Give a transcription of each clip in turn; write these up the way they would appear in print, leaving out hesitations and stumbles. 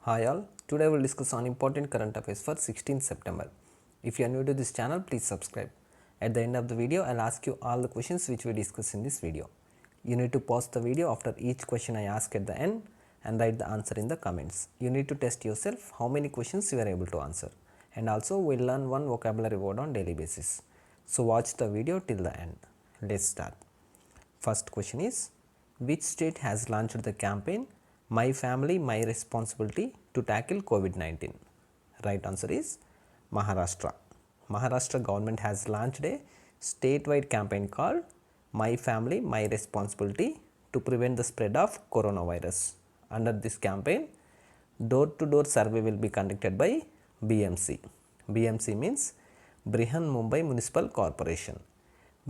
Hi all, today we will discuss on important current affairs for 16th September. If you are new to this channel, please subscribe. At the end of the video, I will ask you all the questions which we discuss in this video. You need to pause the video after each question I ask at the end and write the answer in the comments. You need to test yourself how many questions you are able to answer. And also we will learn one vocabulary word on daily basis. So watch the video till the end. Let's start. First question is, which state has launched the campaign My Family, My Responsibility to tackle COVID-19? Right answer is Maharashtra. Maharashtra government has launched a statewide campaign called My Family, My Responsibility to prevent the spread of coronavirus. Under this campaign, door-to-door survey will be conducted by BMC. BMC means Brihan Mumbai Municipal Corporation.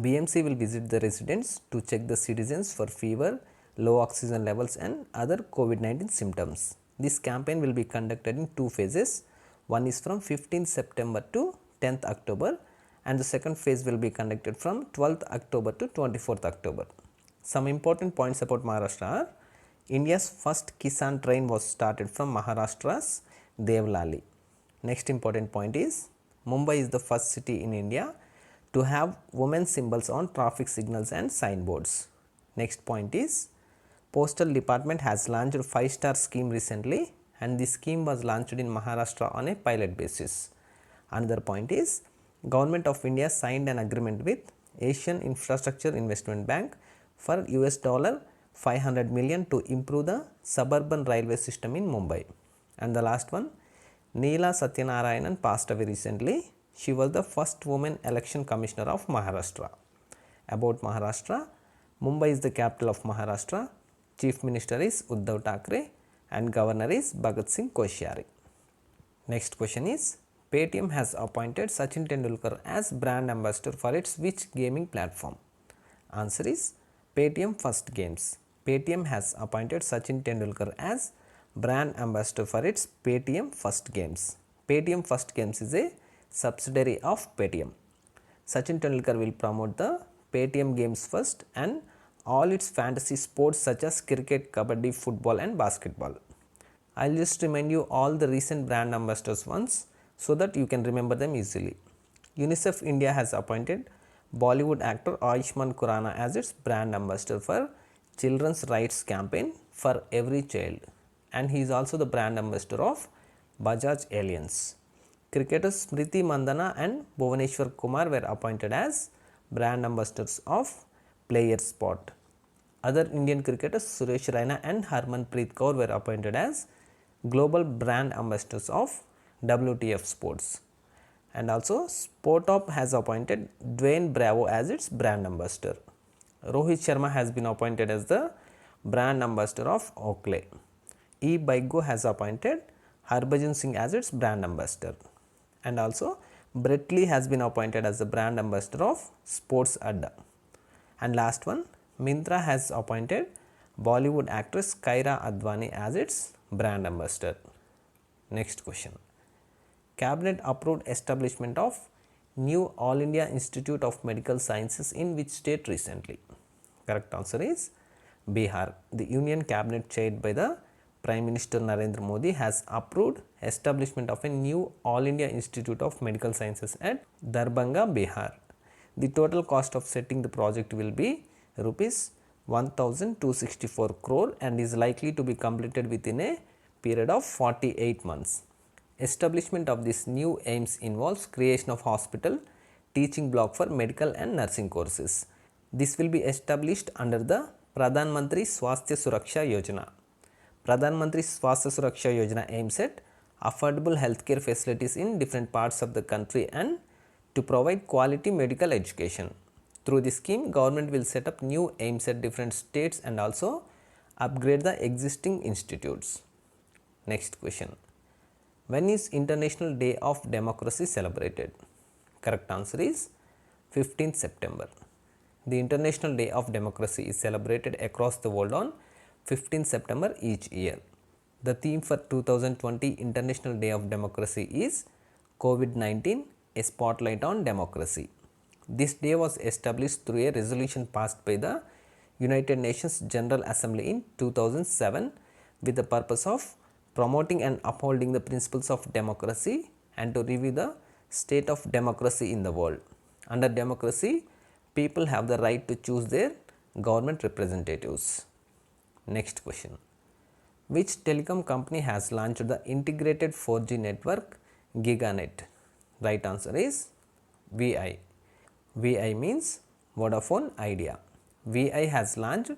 BMC will visit the residents to check the citizens for fever, low oxygen levels and other COVID-19 symptoms. This campaign will be conducted in two phases. One is from 15th September to 10th October and the second phase will be conducted from 12th October to 24th October. Some important points about Maharashtra are: India's first Kisan train was started from Maharashtra's Devlali. Next important point is, Mumbai is the first city in India to have women symbols on traffic signals and signboards. Next point is, Postal Department has launched a 5-star scheme recently and this scheme was launched in Maharashtra on a pilot basis. Another point is, Government of India signed an agreement with Asian Infrastructure Investment Bank for $500 million to improve the suburban railway system in Mumbai. And the last one, Neela Satyanarayanan passed away recently. She was the first woman election commissioner of Maharashtra. About Maharashtra, Mumbai is the capital of Maharashtra. Chief Minister is Uddhav Thackeray and Governor is Bhagat Singh Koshyari. Next question is, Paytm has appointed Sachin Tendulkar as brand ambassador for its which gaming platform? Answer is Paytm First Games. Paytm has appointed Sachin Tendulkar as brand ambassador for its Paytm First Games. Paytm First Games is a subsidiary of Paytm. Sachin Tendulkar will promote the Paytm games first and all its fantasy sports such as cricket, kabaddi, football and basketball. I will just remind you all the recent brand ambassadors once so that you can remember them easily. UNICEF India has appointed Bollywood actor Ayushmann Khurrana as its brand ambassador for Children's Rights Campaign for Every Child, and he is also the brand ambassador of Bajaj Allianz. Cricketers Smriti Mandhana and Bhuvaneshwar Kumar were appointed as brand ambassadors of Player Spot. Other Indian cricketers Suresh Raina and Harmanpreet Kaur were appointed as global brand ambassadors of WTF Sports. And also Sportop has appointed Dwayne Bravo as its brand ambassador. Rohit Sharma has been appointed as the brand ambassador of Oakley. eBikeGo has appointed Harbhajan Singh as its brand ambassador. And also Brett Lee has been appointed as the brand ambassador of Sports Adda. And last one, Myntra has appointed Bollywood actress Kaira Advani as its brand ambassador. Next question. Cabinet approved establishment of new All India Institute of Medical Sciences in which state recently? Correct answer is Bihar. The Union Cabinet chaired by the Prime Minister Narendra Modi has approved establishment of a new All India Institute of Medical Sciences at Darbhanga, Bihar. The total cost of setting the project will be rupees 1264 crore and is likely to be completed within a period of 48 months. Establishment of this new AIIMS involves creation of hospital teaching block for medical and nursing courses. This will be established under the Pradhan Mantri Swasthya Suraksha Yojana. Pradhan Mantri Swasthya Suraksha Yojana aims at affordable healthcare facilities in different parts of the country and to provide quality medical education. Through this scheme, government will set up new AIIMS at different states and also upgrade the existing institutes. Next question. When is International Day of Democracy celebrated? Correct answer is 15th September. The International Day of Democracy is celebrated across the world on 15th September each year. The theme for 2020 International Day of Democracy is COVID-19, a spotlight on democracy. This day was established through a resolution passed by the United Nations General Assembly in 2007 with the purpose of promoting and upholding the principles of democracy and to review the state of democracy in the world. Under democracy, people have the right to choose their government representatives. Next question. Which telecom company has launched the integrated 4G network GigaNet? Right answer is VI. VI means Vodafone Idea. VI has launched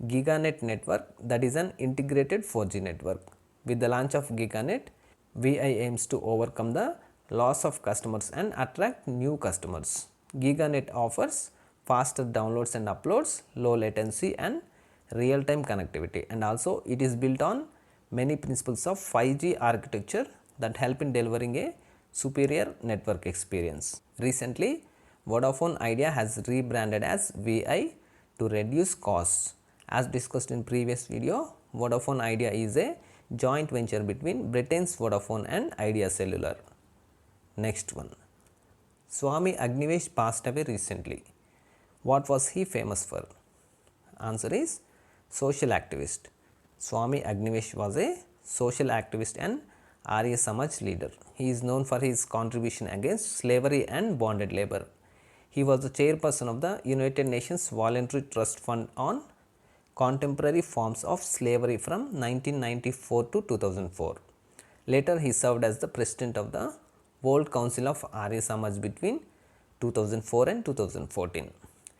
GigaNet network, that is an integrated 4G network. With the launch of GigaNet, VI aims to overcome the loss of customers and attract new customers. GigaNet offers faster downloads and uploads, low latency and real time connectivity, and also it is built on many principles of 5G architecture that help in delivering a superior network experience. Recently, Vodafone Idea has rebranded as VI to reduce costs. As discussed in previous video, Vodafone Idea is a joint venture between Britain's Vodafone and Idea Cellular. Next one. Swami Agnivesh passed away recently. What was he famous for? Answer is social activist. Swami Agnivesh was a social activist and Arya Samaj leader. He is known for his contribution against slavery and bonded labor. He was the chairperson of the United Nations Voluntary Trust Fund on contemporary forms of slavery from 1994 to 2004. Later, he served as the president of the World Council of Arya Samaj between 2004 and 2014.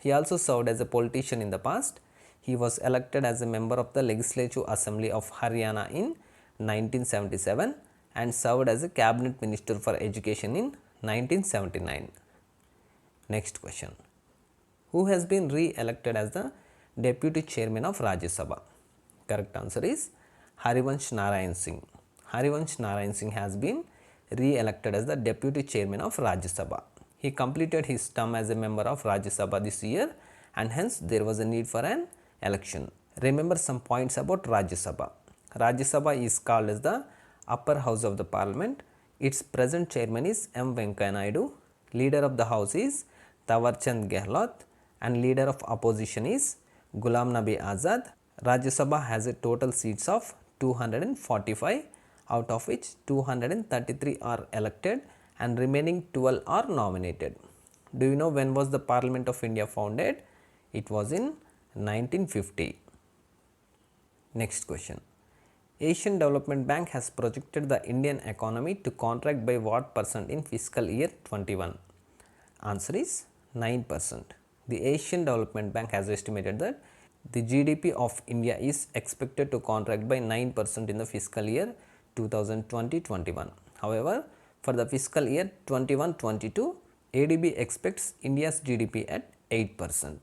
He also served as a politician in the past. He was elected as a member of the Legislative Assembly of Haryana in 1977 and served as a cabinet minister for education in 1979. Next question. Who has been re-elected as the deputy chairman of Rajya Sabha? Correct answer is Harivansh Narayan Singh. Harivansh Narayan Singh has been re-elected as the deputy chairman of Rajya Sabha. He completed his term as a member of Rajya Sabha this year and hence there was a need for an election. Remember some points about Rajya Sabha. Rajya Sabha is called as the upper house of the parliament. Its present chairman is M. Venkaiah Naidu. Leader of the house is Tawarchand Gehlot and leader of opposition is Ghulam Nabi Azad. Rajya Sabha has a total seats of 245, out of which 233 are elected and remaining 12 are nominated. Do you know when was the Parliament of India founded? It was in 1950. Next question. Asian Development Bank has projected the Indian economy to contract by what percent in fiscal year 21? Answer is 9%. The Asian Development Bank has estimated that the GDP of India is expected to contract by 9% in the fiscal year 2020-21. However, for the fiscal year 21-22, ADB expects India's GDP at 8%.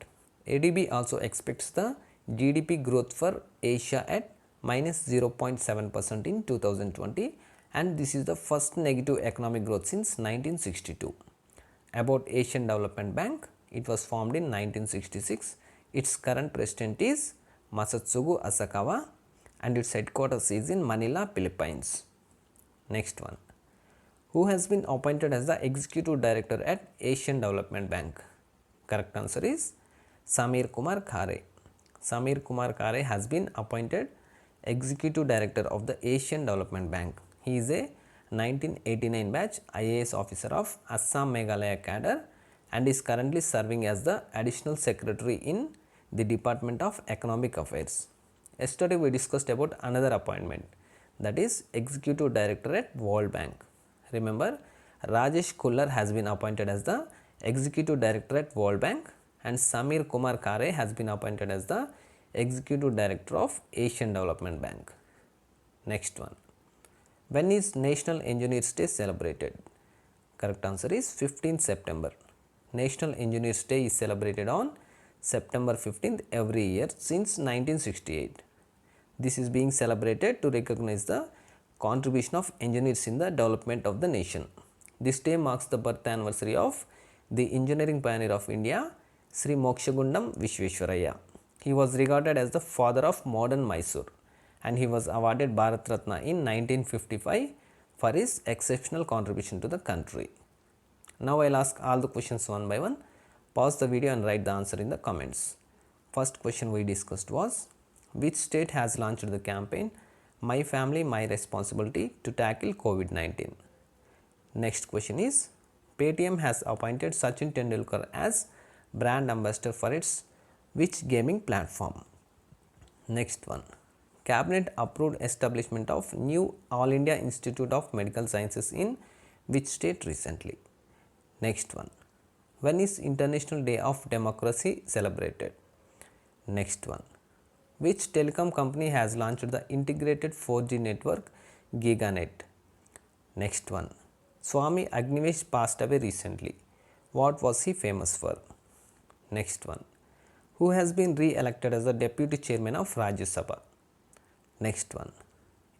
ADB also expects the GDP growth for Asia at minus 0.7% in 2020, and this is the first negative economic growth since 1962. About Asian Development Bank, it was formed in 1966. Its current president is Masatsugu Asakawa and its headquarters is in Manila, Philippines. Next one. Who has been appointed as the executive director at Asian Development Bank? Correct answer is Samir Kumar Khare. Samir Kumar Khare has been appointed executive director of the Asian Development Bank. He is a 1989 batch IAS officer of Assam Meghalaya cadre and is currently serving as the additional secretary in the Department of Economic Affairs. Yesterday we discussed about another appointment, that is executive director at World Bank. Remember, Rajesh Kullar has been appointed as the executive director at World Bank and Samir Kumar Khare has been appointed as the executive director of Asian Development Bank. Next one. When is National Engineers Day celebrated? Correct answer is 15th September. National Engineers Day is celebrated on September 15th every year since 1968. This is being celebrated to recognize the contribution of engineers in the development of the nation. This day marks the birth anniversary of the engineering pioneer of India, Sri Mokshagundam Vishveshwaraya. He was regarded as the father of modern Mysore and he was awarded Bharat Ratna in 1955 for his exceptional contribution to the country. Now I will ask all the questions one by one. Pause the video and write the answer in the comments. First question we discussed was, which state has launched the campaign My family, my responsibility to tackle COVID-19. Next question is, Paytm has appointed Sachin Tendulkar as brand ambassador for its which gaming platform? Next one, Cabinet approved establishment of new All India Institute of Medical Sciences in which state recently? Next one, when is International Day of Democracy celebrated? Next one, which telecom company has launched the integrated 4G network GigaNet? Next one, Swami Agnivesh passed away recently. What was he famous for? Next one, who has been re-elected as the deputy chairman of Rajya Sabha? Next one,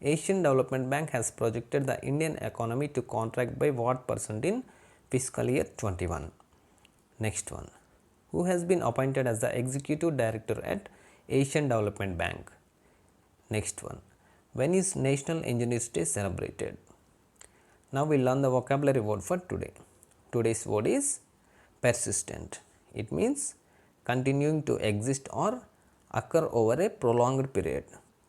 Asian Development Bank has projected the Indian economy to contract by what percent in fiscal year 21? Next one, who has been appointed as the executive director at Asian Development Bank? Next one, when is National Engineers Day celebrated? Now we learn the vocabulary word for today. Today's word is persistent. It means continuing to exist or occur over a prolonged period.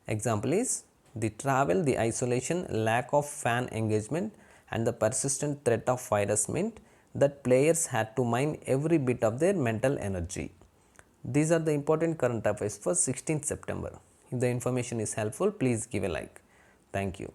Example is the travel, the isolation, lack of fan engagement and the persistent threat of virus meant that players had to mine every bit of their mental energy. These are the important current affairs for 16th September. If the information is helpful, please give a like. Thank you.